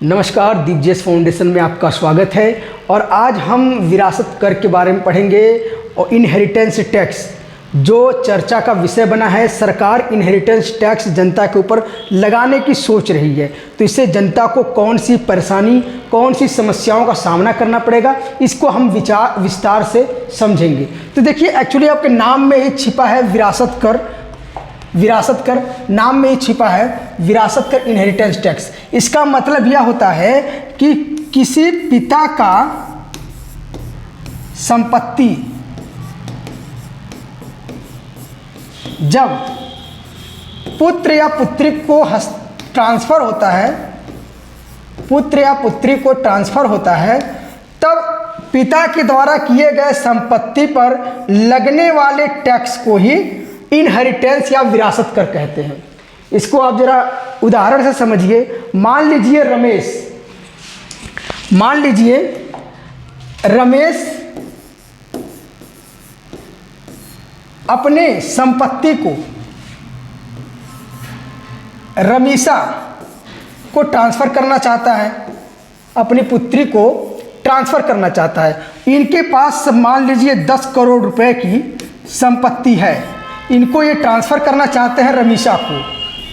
नमस्कार, दीपजेस फाउंडेशन में आपका स्वागत है। और आज हम विरासत कर के बारे में पढ़ेंगे और इनहेरिटेंस टैक्स जो चर्चा का विषय बना है। सरकार इनहेरिटेंस टैक्स जनता के ऊपर लगाने की सोच रही है, तो इससे जनता को कौन सी परेशानी, कौन सी समस्याओं का सामना करना पड़ेगा, इसको हम विस्तार से समझेंगे। तो देखिए, एक्चुअली आपके नाम में ही छिपा है विरासत कर। विरासत कर नाम में ही छिपा है विरासत कर, इनहेरिटेंस टैक्स। इसका मतलब यह होता है कि किसी पिता का संपत्ति जब पुत्र या पुत्री को ट्रांसफर होता है, पुत्र या पुत्री को ट्रांसफर होता है, तब पिता के द्वारा किए गए संपत्ति पर लगने वाले टैक्स को ही इनहेरिटेंस या विरासत कर कहते हैं। इसको आप जरा उदाहरण से समझिए। मान लीजिए रमेश अपने संपत्ति को रमीशा को ट्रांसफर करना चाहता है, अपनी पुत्री को ट्रांसफर करना चाहता है। इनके पास मान लीजिए 10 करोड़ रुपए की संपत्ति है। इनको ये ट्रांसफ़र करना चाहते हैं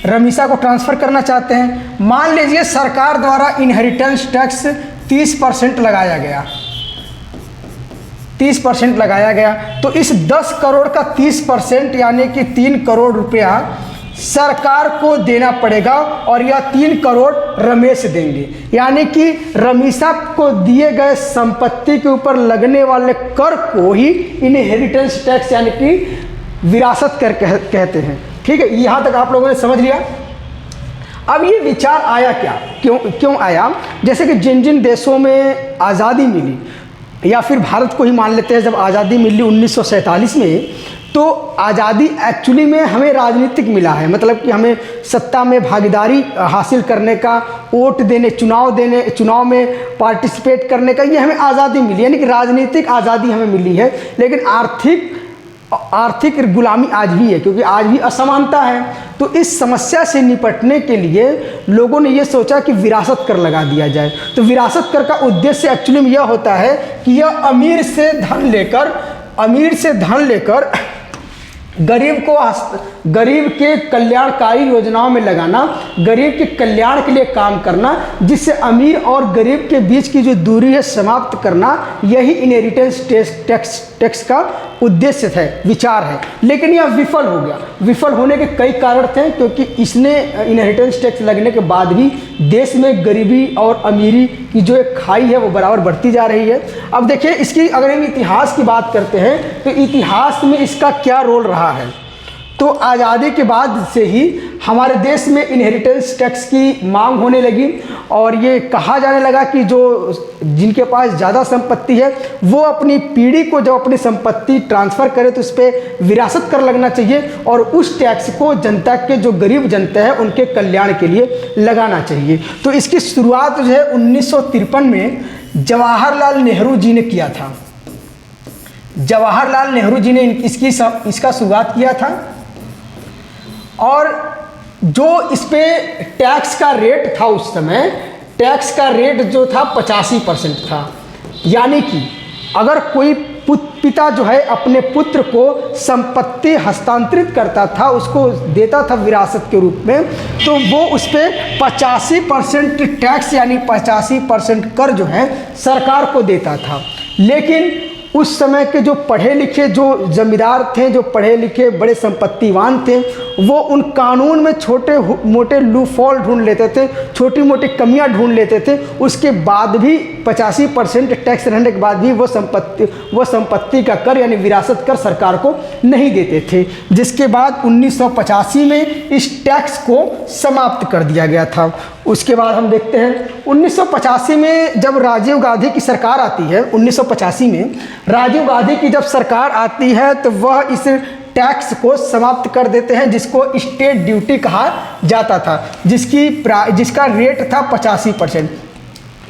रमीशा को ट्रांसफ़र करना चाहते हैं। मान लीजिए सरकार द्वारा इनहेरिटेंस टैक्स 30% लगाया गया, 30% लगाया गया। तो इस 10 करोड़ का 30% यानी कि 3 करोड़ रुपया सरकार को देना पड़ेगा, और यह 3 करोड़ रमेश देंगे। यानी कि रमीशा को दिए गए संपत्ति के ऊपर लगने वाले कर को ही इनहेरिटेंस टैक्स यानी कि विरासत कर कहते हैं। ठीक है, यहाँ तक आप लोगों ने समझ लिया। अब ये विचार आया क्या, क्यों आया? जैसे कि जिन जिन देशों में आज़ादी मिली, या फिर भारत को ही मान लेते हैं, जब आज़ादी मिली 1947 में, तो आज़ादी एक्चुअली में हमें राजनीतिक मिला है। मतलब कि हमें सत्ता में भागीदारी हासिल करने का, वोट देने, चुनाव में पार्टिसिपेट करने का, ये हमें आज़ादी मिली, यानी कि राजनीतिक आज़ादी हमें मिली है। लेकिन आर्थिक गुलामी आज भी है, क्योंकि आज भी असमानता है। तो इस समस्या से निपटने के लिए लोगों ने ये सोचा कि विरासत कर लगा दिया जाए। तो विरासत कर का उद्देश्य एक्चुअली में यह होता है कि यह अमीर से धन लेकर गरीब के कल्याणकारी योजनाओं में लगाना, गरीब के कल्याण के लिए काम करना, जिससे अमीर और गरीब के बीच की जो दूरी है समाप्त करना, यही इनहेरिटेंस टैक्स का उद्देश्य है, विचार है। लेकिन यह विफल हो गया। विफल होने के कई कारण थे, क्योंकि इसने इनहेरिटेंस टैक्स लगने के बाद भी देश में गरीबी और अमीरी की जो एक खाई है वो बराबर बढ़ती जा रही है। अब देखिए, इसकी अगर हम इतिहास की बात करते हैं, तो इतिहास में इसका क्या रोल रहा है। तो आज़ादी के बाद से ही हमारे देश में इनहेरिटेंस टैक्स की मांग होने लगी, और ये कहा जाने लगा कि जिनके पास ज़्यादा संपत्ति है वो अपनी पीढ़ी को जब अपनी संपत्ति ट्रांसफ़र करे तो उस पर विरासत कर लगना चाहिए, और उस टैक्स को जनता के जो गरीब जनता है उनके कल्याण के लिए लगाना चाहिए। तो इसकी शुरुआत जो है 1953 में जवाहरलाल नेहरू जी ने किया था। जवाहरलाल नेहरू जी ने इसका शुरुआत किया था। और जो इस पे टैक्स का रेट था, उस समय टैक्स का रेट जो था 85% था। यानी कि अगर कोई पिता जो है अपने पुत्र को संपत्ति हस्तांतरित करता था, उसको देता था विरासत के रूप में, तो वो उस पर 85% टैक्स यानी 85% कर जो है सरकार को देता था। लेकिन उस समय के जो पढ़े लिखे जो जमींदार थे, जो पढ़े लिखे बड़े संपत्तिवान थे, वो उन कानून में छोटे मोटे लूफॉल ढूंढ लेते थे, छोटी मोटी कमियां ढूंढ लेते थे। उसके बाद भी 85% टैक्स रहने के बाद भी वो संपत्ति का कर यानी विरासत कर सरकार को नहीं देते थे, जिसके बाद 1985 में इस टैक्स को समाप्त कर दिया गया था। उसके बाद हम देखते हैं 1985 में जब राजीव गांधी की सरकार आती है, 1985 में राजीव गांधी की जब सरकार आती है, तो वह इस टैक्स को समाप्त कर देते हैं, जिसको स्टेट ड्यूटी कहा जाता था, जिसका रेट था 85%।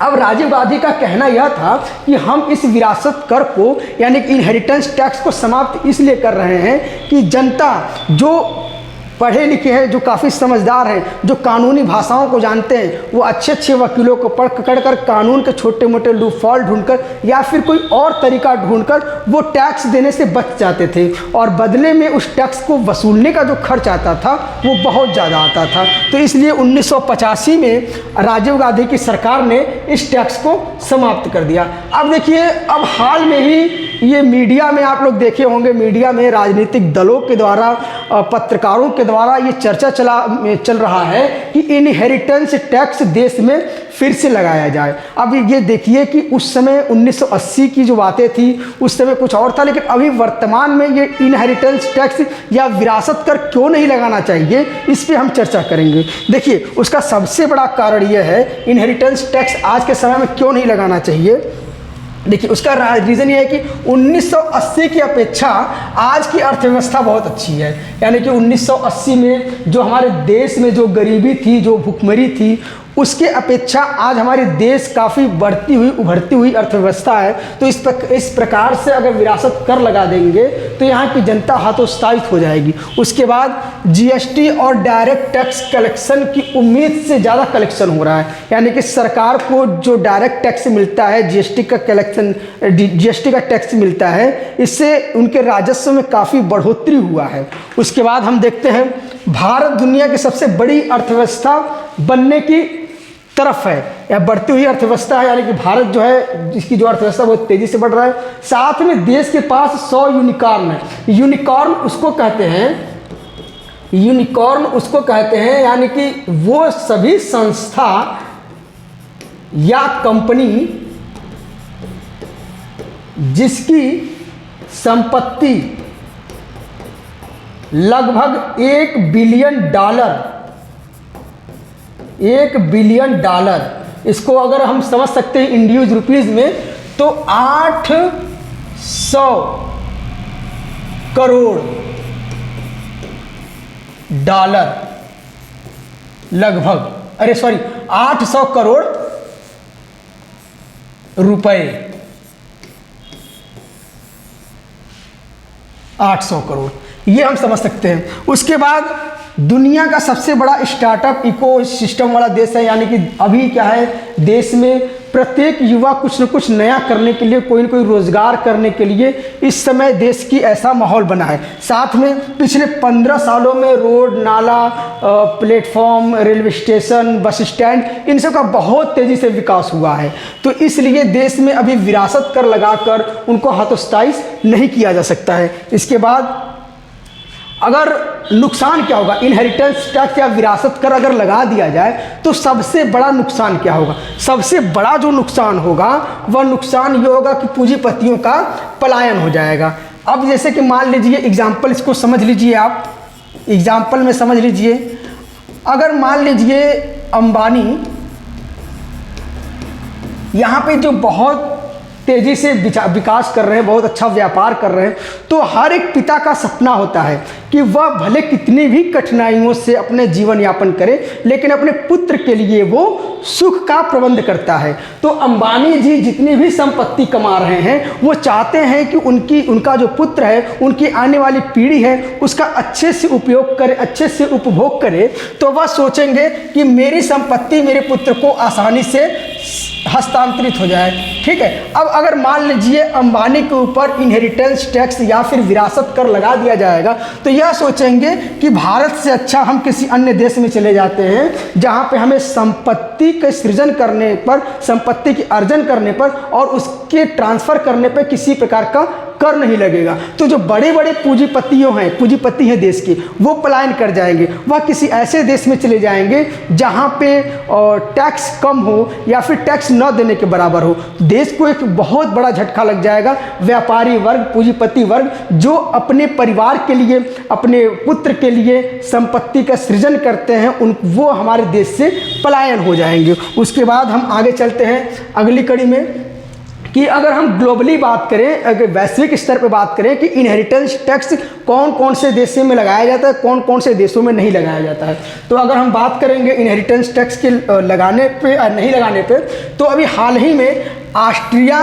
अब राजीव गांधी का कहना यह था कि हम इस विरासत कर को यानी कि इनहेरिटेंस टैक्स को समाप्त इसलिए कर रहे हैं कि जनता जो पढ़े लिखे हैं, जो काफ़ी समझदार हैं, जो कानूनी भाषाओं को जानते हैं, वो अच्छे अच्छे वकीलों को पकड़ कर कानून के छोटे मोटे लूपहॉल ढूंढकर या फिर कोई और तरीका ढूंढकर वो टैक्स देने से बच जाते थे, और बदले में उस टैक्स को वसूलने का जो खर्च आता था वो बहुत ज़्यादा आता था। तो इसलिए 1985 में राजीव गांधी की सरकार ने इस टैक्स को समाप्त कर दिया। अब देखिए, अब हाल में ही ये मीडिया में आप लोग देखे होंगे, मीडिया में राजनीतिक दलों के द्वारा, पत्रकारों के द्वारा ये चर्चा चल रहा है कि इनहेरिटेंस टैक्स देश में फिर से लगाया जाए। अब ये देखिए कि उस समय 1980 की जो बातें थी उस समय कुछ और था, लेकिन अभी वर्तमान में ये इनहेरिटेंस टैक्स या विरासत कर क्यों नहीं लगाना चाहिए, इस पे हम चर्चा करेंगे। देखिए, उसका सबसे बड़ा कारण ये है इनहेरिटेंस टैक्स आज के समय में क्यों नहीं लगाना चाहिए। देखिए, उसका रीज़न ये है कि 1980 की अपेक्षा आज की अर्थव्यवस्था बहुत अच्छी है। यानी कि 1980 में जो हमारे देश में जो गरीबी थी, जो भुखमरी थी, उसके अपेक्षा आज हमारे देश काफ़ी बढ़ती हुई उभरती हुई अर्थव्यवस्था है। तो इस प्रकार से अगर विरासत कर लगा देंगे तो यहाँ की जनता हतोत्साहित हो जाएगी। उसके बाद जीएसटी और डायरेक्ट टैक्स कलेक्शन की उम्मीद से ज़्यादा कलेक्शन हो रहा है। यानी कि सरकार को जो डायरेक्ट टैक्स मिलता है, जीएसटी का टैक्स मिलता है, इससे उनके राजस्व में काफ़ी बढ़ोतरी हुआ है। उसके बाद हम देखते हैं भारत दुनिया की सबसे बड़ी अर्थव्यवस्था बनने की तरफ है, या बढ़ती हुई अर्थव्यवस्था है। यानी कि भारत जो है, जिसकी जो अर्थव्यवस्था बहुत तेज़ी से बढ़ रहा है। साथ में देश के पास 100 यूनिकॉर्न है। यूनिकॉर्न उसको कहते हैं, यानी कि वो सभी संस्था या कंपनी जिसकी संपत्ति लगभग $1 बिलियन, इसको अगर हम समझ सकते हैं इंडियन रुपीज में तो $800 करोड़ लगभग, 800 करोड़ रुपए, 800 करोड़, ये हम समझ सकते हैं। उसके बाद दुनिया का सबसे बड़ा स्टार्टअप इकोसिस्टम वाला देश है। यानी कि अभी क्या है, देश में प्रत्येक युवा कुछ न कुछ नया करने के लिए, कोई न कोई रोजगार करने के लिए इस समय देश की ऐसा माहौल बना है। साथ में पिछले 15 सालों में रोड, नाला, platform, railway station, bus stand, इन सब का बहुत तेज़ी से विकास हुआ है। तो इसलिए देश में अभी विरासत कर लगाकर उनको हतोत्साहित नहीं किया जा सकता है। इसके बाद अगर नुकसान क्या होगा, इनहेरिटेंस टैक्स या विरासत कर अगर लगा दिया जाए तो सबसे बड़ा नुकसान क्या होगा। सबसे बड़ा जो नुकसान होगा वह नुकसान ये होगा कि पूंजीपतियों का पलायन हो जाएगा। अब जैसे कि मान लीजिए, एग्जाम्पल इसको समझ लीजिए, आप एग्जाम्पल में समझ लीजिए, अगर मान लीजिए अंबानी यहाँ पे जो बहुत तेज़ी से विकास कर रहे हैं, बहुत अच्छा व्यापार कर रहे हैं, तो हर एक पिता का सपना होता है कि वह भले कितनी भी कठिनाइयों से अपने जीवन यापन करे, लेकिन अपने पुत्र के लिए वो सुख का प्रबंध करता है। तो अंबानी जी जितनी भी संपत्ति कमा रहे हैं, वो चाहते हैं कि उनका जो पुत्र है, उनकी आने वाली पीढ़ी है, उसका अच्छे से उपयोग करे, अच्छे से उपभोग करे। तो वह सोचेंगे कि मेरी संपत्ति मेरे पुत्र को आसानी से हस्तांतरित हो जाए। ठीक है, अब अगर मान लीजिए अंबानी के ऊपर इनहेरिटेंस टैक्स या फिर विरासत कर लगा दिया जाएगा, तो यह सोचेंगे कि भारत से अच्छा हम किसी अन्य देश में चले जाते हैं जहां पे हमें संपत्ति के सृजन करने पर, संपत्ति की अर्जन करने पर और उसके ट्रांसफर करने पर किसी प्रकार का कर नहीं लगेगा। तो जो बड़े बड़े पूंजीपति हैं देश के, वो पलायन कर जाएंगे, वह किसी ऐसे देश में चले जाएंगे जहां पे टैक्स कम हो या फिर टैक्स न देने के बराबर हो। देश को एक बहुत बड़ा झटका लग जाएगा। व्यापारी वर्ग, पूंजीपति वर्ग जो अपने परिवार के लिए, अपने पुत्र के लिए संपत्ति का सृजन करते हैं, वो हमारे देश से पलायन हो जाएंगे। उसके बाद हम आगे चलते हैं अगली कड़ी में कि अगर हम ग्लोबली बात करें, अगर वैश्विक स्तर पर बात करें कि इनहेरिटेंस टैक्स कौन कौन से देशों में लगाया जाता है, कौन कौन से देशों में नहीं लगाया जाता है, तो अगर हम बात करेंगे इनहेरिटेंस टैक्स के लगाने पे और नहीं लगाने पे, तो अभी हाल ही में Austria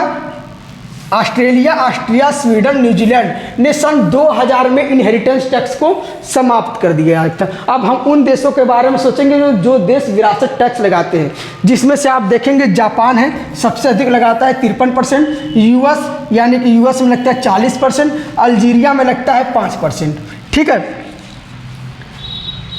Australia, Austria, Sweden, New Zealand ने सन 2000 में इनहेरिटेंस टैक्स को समाप्त कर दिया था। अब हम उन देशों के बारे में सोचेंगे जो देश विरासत टैक्स लगाते हैं, जिसमें से आप देखेंगे जापान है, सबसे अधिक लगाता है 53%, यूएस यानी कि यूएस में लगता है 40%, अल्जीरिया में लगता है 5%। ठीक है।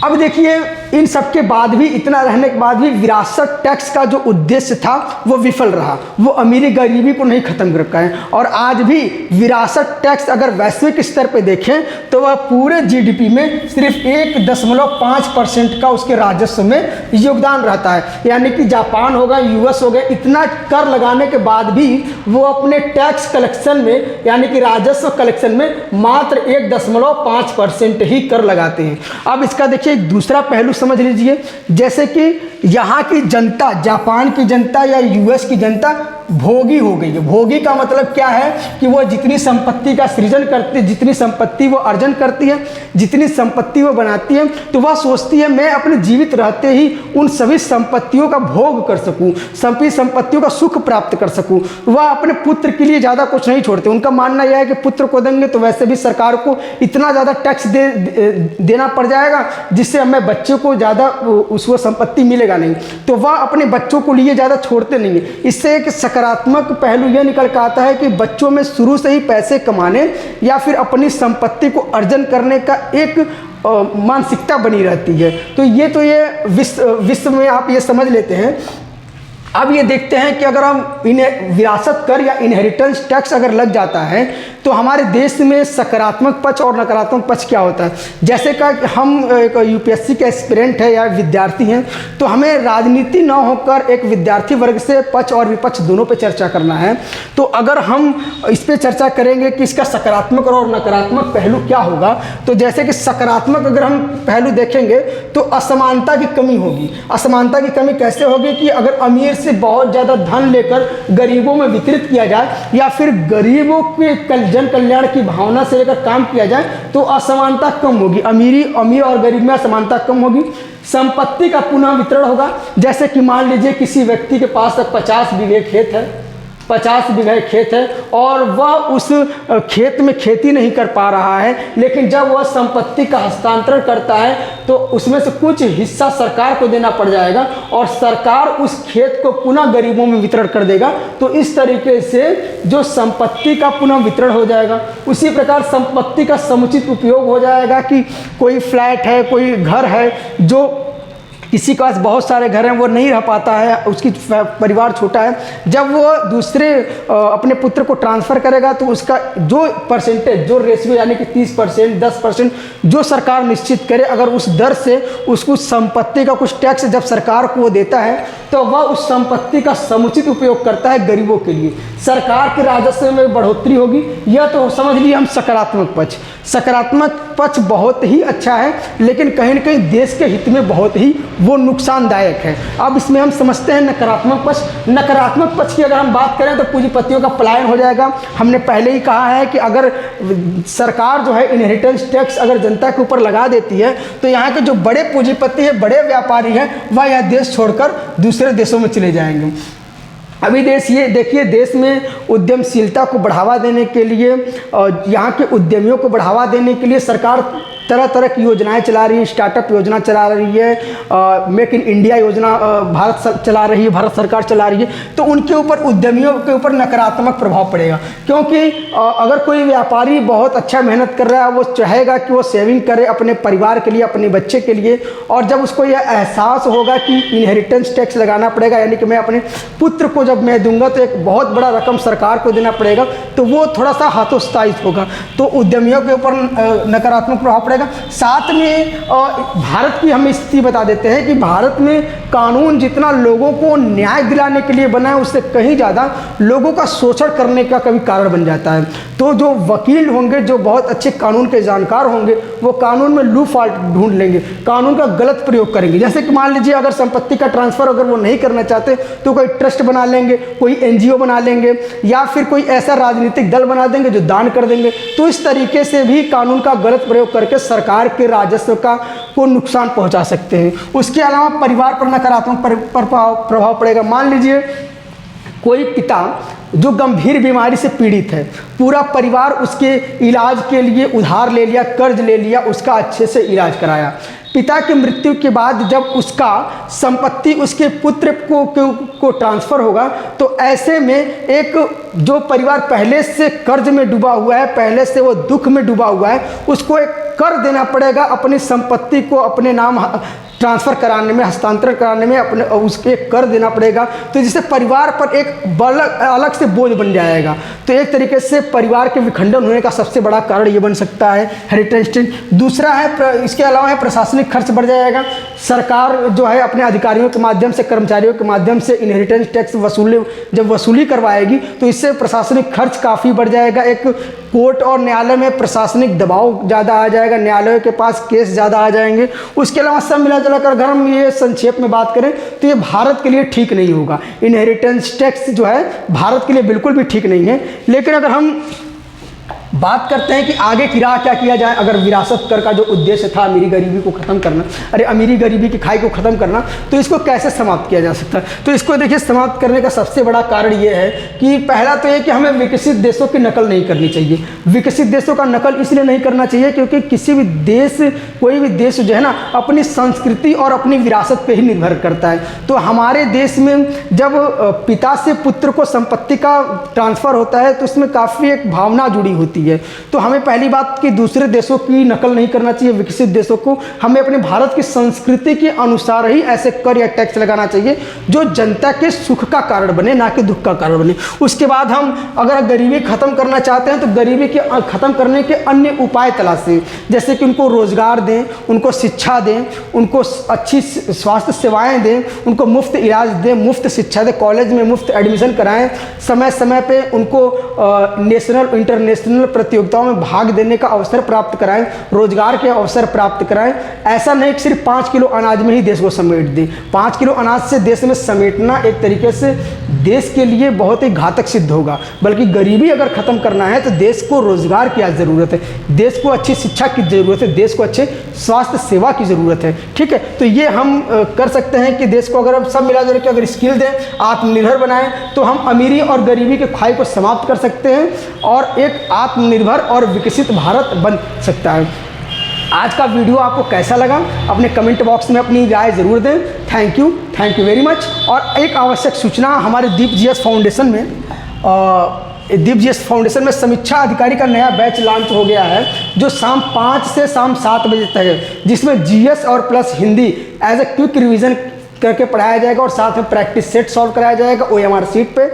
अब देखिए इन सब के बाद भी, इतना रहने के बाद भी विरासत टैक्स का जो उद्देश्य था वो विफल रहा। वो अमीरी गरीबी को नहीं खत्म कर पाए और आज भी विरासत टैक्स अगर वैश्विक स्तर पे देखें तो वह पूरे जीडीपी में सिर्फ 1.5% का उसके राजस्व में योगदान रहता है। यानी कि जापान होगा, यूएस हो गए, इतना कर लगाने के बाद भी वो अपने टैक्स कलेक्शन में यानी कि राजस्व कलेक्शन में मात्र 1.5% ही कर लगाते हैं। अब इसका देखिए एक दूसरा पहलू समझ लीजिए, जैसे कि यहाँ की जनता, जापान की जनता या यूएस की जनता भोगी हो गई है। भोगी का मतलब क्या है कि वो जितनी संपत्ति का सृजन करती है, जितनी संपत्ति वो अर्जन करती है, जितनी संपत्ति वो बनाती है, तो वह सोचती है मैं अपने जीवित रहते ही उन सभी संपत्तियों का भोग कर सकूं, सभी संपत्तियों का सुख प्राप्त कर सकूं। वह अपने पुत्र के लिए ज़्यादा कुछ नहीं छोड़ते। उनका मानना यह है कि पुत्र को देंगे तो वैसे भी सरकार को इतना ज़्यादा टैक्स देना पड़ जाएगा जिससे हमें बच्चों को ज़्यादा उसको संपत्ति मिलेगा नहीं, तो वह अपने बच्चों को लिए ज़्यादा छोड़ते नहीं है। इससे एक सकारात्मक पहलू यह निकल कर आता है कि बच्चों में शुरू से ही पैसे कमाने या फिर अपनी संपत्ति को अर्जन करने का एक मानसिकता बनी रहती है। तो ये विश्व में आप ये समझ लेते हैं। अब ये देखते हैं कि अगर हम इन्हें विरासत कर या इनहेरिटेंस टैक्स अगर लग जाता है तो हमारे देश में सकारात्मक पक्ष और नकारात्मक पक्ष क्या होता है। जैसे कि हम एक यूपीएससी के एस्पिरेंट है या विद्यार्थी हैं, तो हमें राजनीति न होकर एक विद्यार्थी वर्ग से पक्ष और विपक्ष दोनों पे चर्चा करना है। तो अगर हम इस पे चर्चा करेंगे कि इसका सकारात्मक और नकारात्मक पहलू क्या होगा, तो जैसे कि सकारात्मक अगर हम पहलू देखेंगे तो असमानता की कमी होगी। असमानता की कमी कैसे होगी कि अगर अमीर से बहुत ज़्यादा धन लेकर गरीबों में वितरित किया जाए या फिर गरीबों के जन कल्याण की भावना से लेकर काम किया जाए तो असमानता कम होगी। अमीर और गरीब में असमानता कम होगी। संपत्ति का पुनः वितरण होगा। जैसे कि मान लीजिए किसी व्यक्ति के पास 50 बीघे खेत है, 50 बीघे खेत है और वह उस खेत में खेती नहीं कर पा रहा है, लेकिन जब वह संपत्ति का हस्तांतरण करता है तो उसमें से कुछ हिस्सा सरकार को देना पड़ जाएगा और सरकार उस खेत को पुनः गरीबों में वितरण कर देगा। तो इस तरीके से जो संपत्ति का पुनः वितरण हो जाएगा। उसी प्रकार संपत्ति का समुचित उपयोग हो जाएगा कि कोई फ्लैट है, कोई घर है, जो किसी के पास बहुत सारे घर हैं वो नहीं रह पाता है, उसकी परिवार छोटा है, जब वो दूसरे अपने पुत्र को ट्रांसफ़र करेगा तो उसका जो परसेंटेज, जो रेशियो यानी कि 30%, 10% जो सरकार निश्चित करे, अगर उस दर से उसको संपत्ति का कुछ टैक्स जब सरकार को वो देता है तो वह उस संपत्ति का समुचित उपयोग करता है गरीबों के लिए। सरकार के राजस्व में बढ़ोतरी होगी। यह तो समझ लिए हम सकारात्मक पक्ष। सकारात्मक पक्ष बहुत ही अच्छा है, लेकिन कहीं ना कहीं देश के हित में बहुत ही वो नुकसानदायक है। अब इसमें हम समझते हैं नकारात्मक पक्ष। नकारात्मक पक्ष की अगर हम बात करें तो पूंजीपतियों का पलायन हो जाएगा। हमने पहले ही कहा है कि अगर सरकार जो है इनहेरिटेंस टैक्स अगर जनता के ऊपर लगा देती है तो यहाँ के जो बड़े पूंजीपति हैं, बड़े व्यापारी हैं, वह यह देश छोड़कर दूसरे देशों में चले जाएंगे। अभी ये देखिए, देश में उद्यमशीलता को बढ़ावा देने के लिए और यहाँ के उद्यमियों को बढ़ावा देने के लिए सरकार तरह तरह की योजनाएं चला रही है। स्टार्टअप योजना चला रही है, मेक इन इंडिया योजना भारत चला रही है, भारत सरकार चला रही है। तो उनके ऊपर, उद्यमियों के ऊपर नकारात्मक प्रभाव पड़ेगा, क्योंकि अगर कोई व्यापारी बहुत अच्छा मेहनत कर रहा है, वो चाहेगा कि वो सेविंग करे अपने परिवार के लिए, अपने बच्चे के लिए, और जब उसको यह एहसास होगा कि इनहेरिटेंस टैक्स लगाना पड़ेगा, यानी कि मैं अपने पुत्र को जब मैं दूंगा तो एक बहुत बड़ा रकम सरकार को देना पड़ेगा, तो वो थोड़ा सा हतोत्साहित होगा। तो उद्यमियों के ऊपर नकारात्मक प्रभाव पड़ेगा। साथ में भारत की हम स्थिति बता देते हैं कि भारत में कानून जितना लोगों को न्याय दिलाने के लिए बना है, उससे कहीं ज़्यादा लोगों का शोषण करने का कभी कारण बन जाता है। तो जो वकील होंगे, जो बहुत अच्छे कानून के जानकार होंगे, वो कानून में लूप फॉल्ट ढूंढ लेंगे, कानून का गलत प्रयोग करेंगे। जैसे कि मान लीजिए अगर संपत्ति का ट्रांसफ़र अगर वो नहीं करना चाहते तो कोई ट्रस्ट बना लेंगे, कोई एनजीओ बना लेंगे, या फिर कोई ऐसा राजनीतिक दल बना देंगे जो दान कर देंगे। तो इस तरीके से भी कानून का गलत प्रयोग करके सरकार के राजस्व को नुकसान पहुंचा सकते हैं। उसके अलावा परिवार पर नकारात्मक प्रभाव पड़ेगा। मान लीजिए कोई पिता जो गंभीर बीमारी से पीड़ित है, पूरा परिवार उसके इलाज के लिए उधार ले लिया, कर्ज ले लिया, उसका अच्छे से इलाज कराया। पिता की मृत्यु के बाद जब उसका संपत्ति उसके पुत्र को ट्रांसफ़र होगा, तो ऐसे में एक जो परिवार पहले से कर्ज में डूबा हुआ है, पहले से वो दुख में डूबा हुआ है, उसको एक कर देना पड़ेगा अपनी संपत्ति को अपने नाम ट्रांसफ़र कराने में, हस्तांतरण कराने में, अपने उसके कर देना पड़ेगा। तो जिससे परिवार पर एक अलग से बोझ बन जाएगा। तो एक तरीके से परिवार के विखंडन होने का सबसे बड़ा कारण ये बन सकता है हेरिटेज टैक्स। दूसरा है, इसके अलावा है प्रशासनिक खर्च बढ़ जाएगा। सरकार जो है अपने अधिकारियों के माध्यम से, कर्मचारियों के माध्यम से इनहेरिटेंस टैक्स जब वसूली करवाएगी तो इससे प्रशासनिक खर्च काफ़ी बढ़ जाएगा। एक कोर्ट और न्यायालय में प्रशासनिक दबाव ज़्यादा आ जाएगा, न्यायालयों के पास केस ज़्यादा आ जाएंगे। उसके अलावा सब मिला जुला कर अगर हम ये संक्षेप में बात करें तो ये भारत के लिए ठीक नहीं होगा। इनहेरिटेंस टैक्स जो है भारत के लिए बिल्कुल भी ठीक नहीं है। लेकिन अगर हम बात करते हैं कि आगे की राह क्या किया जाए, अगर विरासत कर का जो उद्देश्य था अमीरी गरीबी को ख़त्म करना, अमीरी गरीबी की खाई को ख़त्म करना, तो इसको कैसे समाप्त किया जा सकता है। तो इसको देखिए, समाप्त करने का सबसे बड़ा कारण ये है कि पहला तो ये कि हमें विकसित देशों की नकल नहीं करनी चाहिए। विकसित देशों का नकल इसलिए नहीं करना चाहिए क्योंकि किसी भी देश, कोई भी देश जो है ना, अपनी संस्कृति और अपनी विरासत पर ही निर्भर करता है। तो हमारे देश में जब पिता से पुत्र को संपत्ति का ट्रांसफ़र होता है तो उसमें काफ़ी एक भावना जुड़ी होती है। तो हमें पहली बात कि दूसरे देशों की नकल नहीं करना चाहिए। विकसित देशों को हमें अपने भारत की संस्कृति के अनुसार ही ऐसे कर या टैक्स लगाना चाहिए जो जनता के सुख का कारण बने, ना कि दुख का कारण बने। उसके बाद हम अगर गरीबी खत्म करना चाहते हैं तो गरीबी के खत्म करने के अन्य उपाय तलाशें, जैसे कि उनको रोजगार दें, उनको शिक्षा दें, उनको अच्छी स्वास्थ्य सेवाएं दें, उनको मुफ्त इलाज दें, मुफ्त शिक्षा दें, कॉलेज में मुफ्त एडमिशन कराएं, समय समय पे उनको नेशनल इंटरनेशनल प्रतियोगिताओं में भाग देने का अवसर प्राप्त कराएं, रोजगार के अवसर प्राप्त कराएं। ऐसा नहीं कि सिर्फ 5 किलो अनाज में ही देश को समेट दें। 5 किलो अनाज से देश में समेटना एक तरीके से देश के लिए बहुत ही घातक सिद्ध होगा। बल्कि गरीबी अगर ख़त्म करना है तो देश को रोजगार की ज़रूरत है, देश को अच्छी शिक्षा की ज़रूरत है, देश को अच्छे स्वास्थ्य सेवा की ज़रूरत है। ठीक है, तो ये हम कर सकते हैं कि देश को अगर हम सब मिला जुला के अगर स्किल दें, आत्मनिर्भर बनाएं, तो हम अमीरी और गरीबी के खाई को समाप्त कर सकते हैं और एक आत्मनिर्भर और विकसित भारत बन सकता है। आज का वीडियो आपको कैसा लगा, अपने कमेंट बॉक्स में अपनी राय ज़रूर दें। Thank you very much. और एक आवश्यक सूचना, हमारे दीप जीएस फाउंडेशन में समीक्षा अधिकारी का नया बैच लॉन्च हो गया है, जो शाम 5 से शाम 7 बजे तक है, जिसमें जीएस और plus Hindi as a quick revision करके पढ़ाया जाएगा और साथ में प्रैक्टिस सेट सॉल्व कराया जाएगा OMR सीट पे।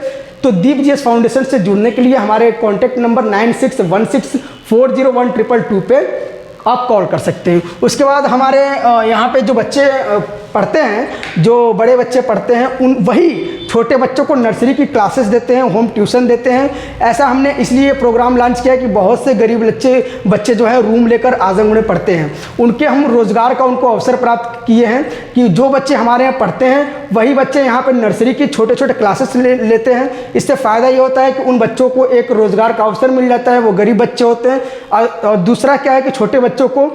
तो दीप जीएस फाउंडेशन से जुड़ने के लिए हमारे कॉन्टैक्ट नंबर 9616401222 पे आप कॉल कर सकते हैं। उसके बाद हमारे यहाँ पे जो बच्चे पढ़ते हैं, जो बड़े बच्चे पढ़ते हैं, वही छोटे बच्चों को नर्सरी की क्लासेस देते हैं, होम ट्यूशन देते हैं। ऐसा हमने इसलिए प्रोग्राम लॉन्च किया कि बहुत से गरीब बच्चे जो है रूम लेकर आजमगढ़ में पढ़ते हैं, उनके हम रोज़गार का उनको अवसर प्राप्त किए हैं कि जो बच्चे हमारे यहाँ पढ़ते हैं वही बच्चे यहाँ पर नर्सरी की छोटे छोटे क्लासेस लेते हैं। इससे फ़ायदा ये होता है कि उन बच्चों को एक रोज़गार का अवसर मिल जाता है, वो गरीब बच्चे होते हैं। और दूसरा क्या है कि छोटे बच्चों को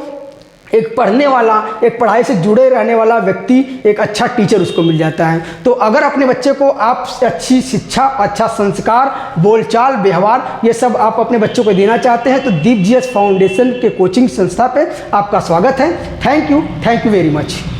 एक पढ़ने वाला, एक पढ़ाई से जुड़े रहने वाला व्यक्ति, एक अच्छा टीचर उसको मिल जाता है। तो अगर अपने बच्चे को आप अच्छी शिक्षा, अच्छा संस्कार, बोलचाल, व्यवहार, ये सब आप अपने बच्चों को देना चाहते हैं तो दीप जीएस फाउंडेशन के कोचिंग संस्था पे आपका स्वागत है। Thank you very much.